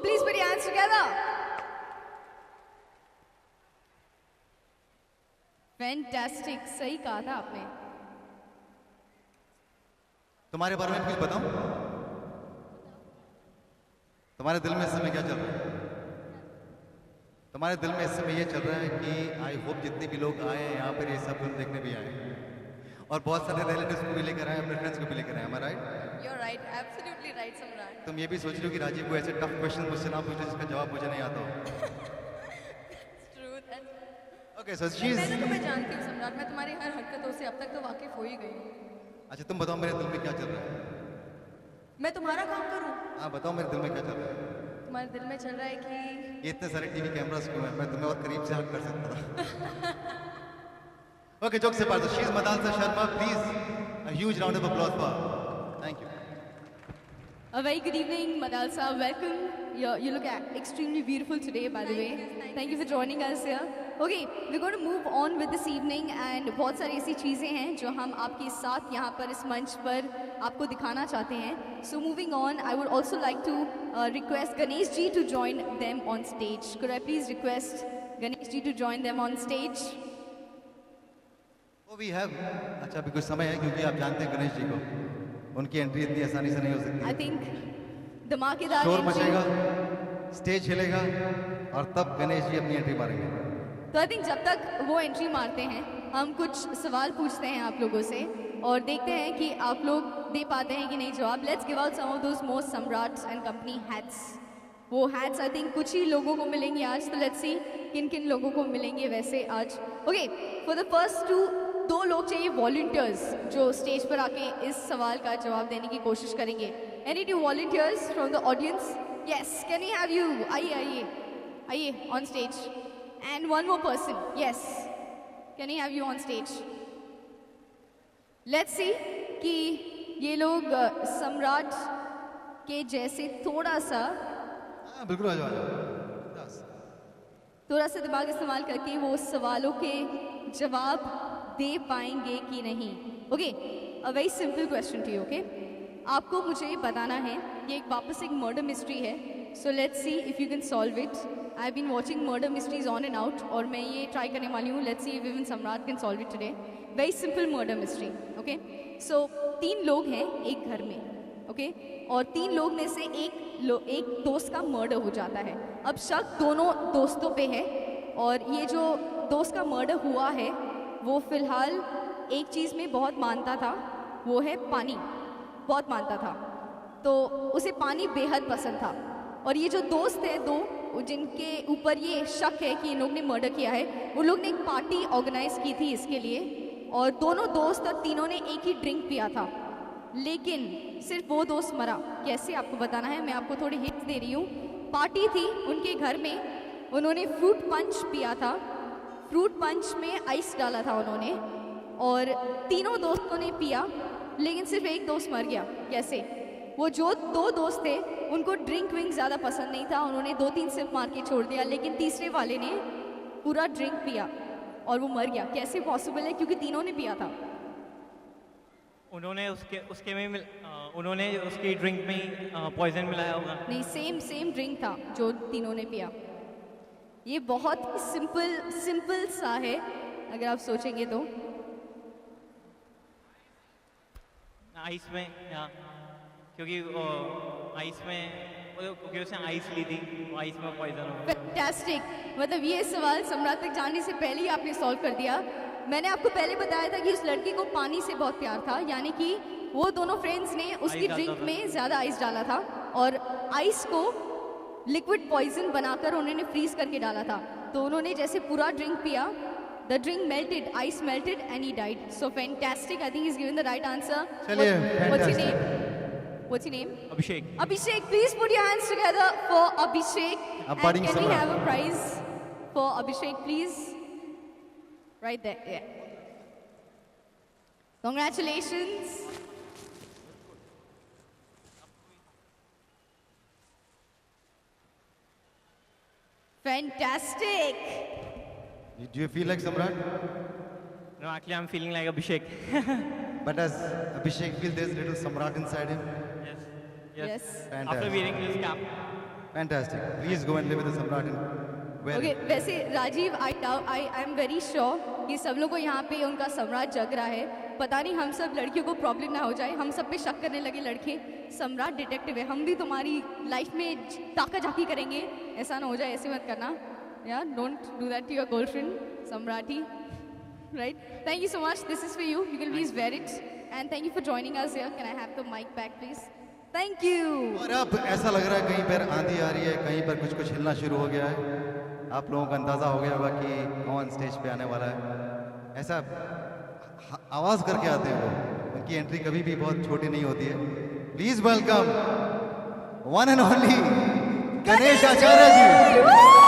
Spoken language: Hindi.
please put your hands together. Fantastic. सही कहा था आपने. तुम्हारे बारे में कुछ बताऊं? तुम्हारे दिल में इस समय क्या चल रहा है? तुम्हारे दिल में इस समय ये चल रहा है कि आई होप जितने भी लोग आए हैं यहाँ पर ये सब फिल्म देखने भी आए और बहुत सारे रिलेटिव्स को भी लेकर आए, अपने फ्रेंड्स को भी लेकर आए. Am I right? You're right. Absolutely right, Samrat. तुम ये भी सोच रहे हो कि राजीव को ऐसे टफ क्वेश्चन मुझसे ना पूछे जिसका जवाब मुझे नहीं आता हो. It's true. Okay, so she's. मैंने तुम्हें जानती हूँ सम्राट. मैं तुम्हारी हर हरकतों से अब तक तो वाकिफ हो ही गई हूँ. अच्छा तुम बताओ मेरे दिल में क्या चल रहा है? मैं तुम्हारा काम करूँ? हाँ बताओ मेरे दिल में क्या चल रहा है? तुम्हारे दिल में चल रहा है कि ये इतने सारे टीवी कैमरास क्यों हैं? मैं तुम्हें और करीब से हक कर सकता था. Okay, jokes apart, so she's Madalsa Sharma. Please, a huge round of applause for her. Thank you. A very good evening, Madalsa. Welcome. You look extremely beautiful today, by the way. Thank you for joining us here. Okay, we're going to move on with this evening, and बहुत सारी ऐसी चीज़ें हैं जो हम आपके साथ यहाँ पर इस मंच पर आपको दिखाना चाहते हैं. So moving on, I would also like to request Ganesh ji to join them on stage. Could I please request Ganesh ji to join them on stage? Oh, we have. अच्छा अभी कुछ समय है क्योंकि आप जानते हैं गणेश जी को. उनकी एंट्री इतनी आसानी से नहीं हो सकती. I think धमाकेदार शोर entry. मचेगा, स्टेज हिलेगा और तब गणेश जी अपनी एंट्री मारेंगे. तो आई थिंक जब तक वो एंट्री मारते हैं हम कुछ सवाल पूछते हैं आप लोगों से और देखते हैं कि आप लोग दे पाते हैं कि नहीं जवाब. Let's give out some of those most Samrat's and company hats. वो हैट्स आई थिंक कुछ ही लोगों को मिलेंगे आज. तो लेट्स सी किन किन लोगों को मिलेंगे वैसे आज. ओके, फॉर द फर्स्ट दो लोग चाहिए वॉलंटियर्स जो स्टेज पर आके इस सवाल का जवाब देने की कोशिश करेंगे. Any two volunteers from the audience? Yes, can I have you? आइए आइए आइए on stage. And one more person. Yes. Can I have you on stage? Let's see कि ये लोग सम्राट के जैसे थोड़ा सा बिल्कुल आ जाओ. थोड़ा सा दिमाग इस्तेमाल करके वो सवालों के जवाब दे पाएंगे कि नहीं. Okay, a very simple question to you. Okay, आपको मुझे बताना है ये एक वापस एक मर्डर मिस्ट्री है. So let's see if you can solve it. I have been watching murder mysteries on and out और मैं ये ट्राई करने वाली हूँ. Let's see if even Samrat can solve it today. Very simple murder mystery. Okay, so 3 लोग हैं एक घर में. ओके, और 3 लोग में से एक दोस्त का मर्डर हो जाता है. अब शक दोनों दोस्तों पे है और ये जो दोस्त का मर्डर हुआ है वो फिलहाल एक चीज़ में बहुत मानता था, वो है पानी. बहुत मानता था, तो उसे पानी बेहद पसंद था. और ये जो दोस्त है दो जिनके ऊपर ये शक है कि इन लोग ने मर्डर किया है, उन लोग ने एक पार्टी ऑर्गेनाइज की थी इसके लिए और दोनों दोस्त और तीनों ने एक ही ड्रिंक पिया था. लेकिन सिर्फ वो दोस्त मरा. कैसे आपको बताना है, मैं आपको थोड़ी हिंट्स दे रही हूँ. पार्टी थी उनके घर में, उन्होंने फ्रूट पंच पिया था. फ्रूट पंच में आइस डाला था उन्होंने और तीनों दोस्तों ने पिया लेकिन सिर्फ एक दोस्त मर गया. कैसे? वो जो 2 दोस्त थे उनको ड्रिंक विंक ज़्यादा पसंद नहीं था, उन्होंने 2-3 सिप मार के छोड़ दिया. लेकिन तीसरे वाले ने पूरा ड्रिंक पिया और वो मर गया. कैसे पॉसिबल है? क्योंकि तीनों ने पिया था. उन्होंने उन्होंने उसकी ड्रिंक में पॉइजन मिलाया होगा. नहीं, सेम ड्रिंक था जो तीनों ने पिया. ये बहुत सिंपल सा है अगर आप सोचेंगे तो. आइस में क्योंकि आइस में क्योंकि उसने आइस ली थी, आइस में पॉइजन हो गया. फैंटास्टिक. मतलब ये सवाल सम्राट तक जाने से पहले ही आपने सॉल्व कर दिया. मैंने आपको पहले बताया था कि उस लड़के को पानी से बहुत प्यार था, यानी कि वो दोनों फ्रेंड्स ने उसकी ड्रिंक में ज़्यादा आइस डाला था और आइस को लिक्विड पॉइजन बनाकर उन्होंने फ्रीज करके डाला था. तो उन्होंने जैसे पूरा ड्रिंक पिया, the drink melted, ice melted and he died. So fantastic. I think is given the right answer. What's your name? Abhishek. Abhishek, please put your hands together for Abhishek. And budding can we Samrat. have a prize for Abhishek, please? Right there. Yeah. Congratulations. Fantastic. Do you feel like Samrat? No, actually I'm feeling like Abhishek. But does Abhishek feel there's a little Samrat inside him? Yes. Yes. After Fantastic. wearing this cap. Fantastic. Please go and live with the Samrat and wear okay it. वैसे Rajiv I am very sure कि सब लोगों को यहाँ पे उनका सम्राट जग रहा है. पता नहीं हम सब लड़कियों को प्रॉब्लम ना हो जाए, हम सब पे शक करने लगे लड़के. सम्राट डिटेक्टिव है, हम भी तुम्हारी लाइफ में ताका झाकी करेंगे. ऐसा ना हो जाए, ऐसे मत करना. या don't do that to your girlfriend Samrati. Right? Thank you so much. This is for you. You can please wear it. And thank you for joining us here. Can I have the mic back, please? Thank you. और अब ऐसा लग रहा है कहीं पर आंधी आ रही है, कहीं पर कुछ कुछ हिलना शुरू हो गया है. आप लोगों को अंदाजा हो गया होगा कि कौन स्टेज पे आने वाला है. ऐसा आवाज करके आते हैं वो. उनकी एंट्री कभी भी बहुत छोटी नहीं होती है. Please welcome one and only Ganesh Acharya ji. Woo!